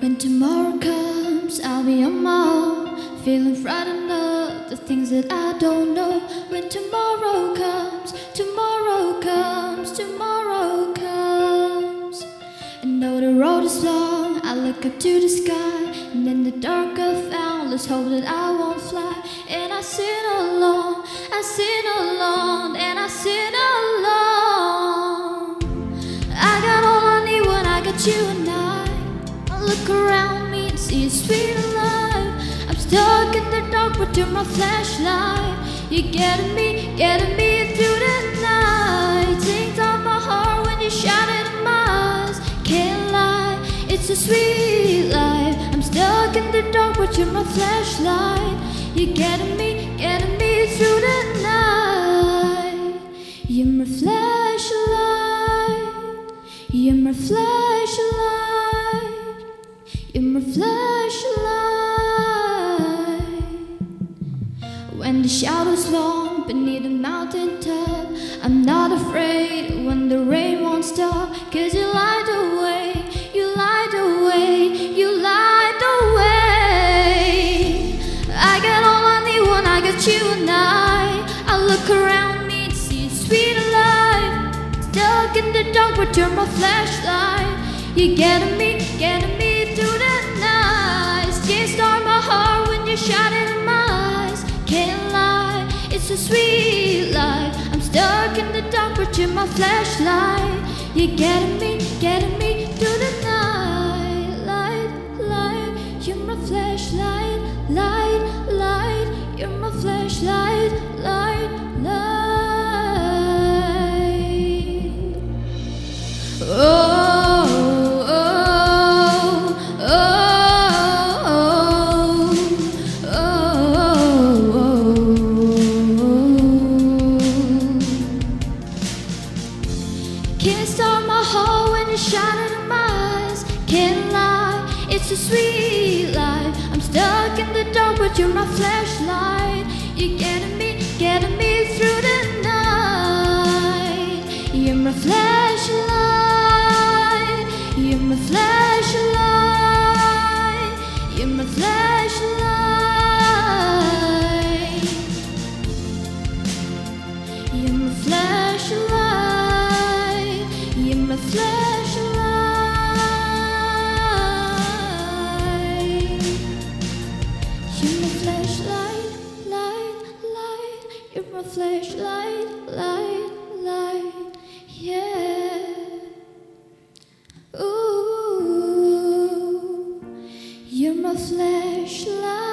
When tomorrow comes, I'll be on my own, feeling frightened of the things that I don't know. When tomorrow comes, tomorrow comes, tomorrow comes. And though the road is long, I look up to the sky, and in the dark I found, let's hope that I won't fly. And I sin alone, I sin alone, and I sin alone. I got all I need when I got you and I look around me and see a sweet life. I'm stuck in the dark, but you're my flashlight. You're getting me through the night. Things on my heart when you shout it in my eyes. Can't lie, it's a sweet life. I'm stuck in the dark, but you're my flashlight. You're getting me through the night. You're my flashlight. You're my flashlight. You're my flashlight. When the shadow's long beneath the mountain top, I'm not afraid when the rain won't stop. 'Cause you light the way, you light the way, you light the way. I got all I need when I got you and I look around me and see a sweet life. Stuck in the dark, but you're my flashlight. You're getting me through the night. Can't start my heart when you shout it in my eyes. Can't lie, it's a sweet life. I'm stuck in the dark, but you're my flashlight. You're getting me through the night. Light, light, you're my flashlight. Light, light, you're my flashlight. Light, light. Oh. It's a sweet life. I'm stuck in the dark, but you're my flashlight. You're getting me through the night. You're my flashlight. You're my flashlight. You're my flashlight. You're my flashlight. You're my flashlight. Flashlight, light, light, yeah. Ooh, you're my flashlight.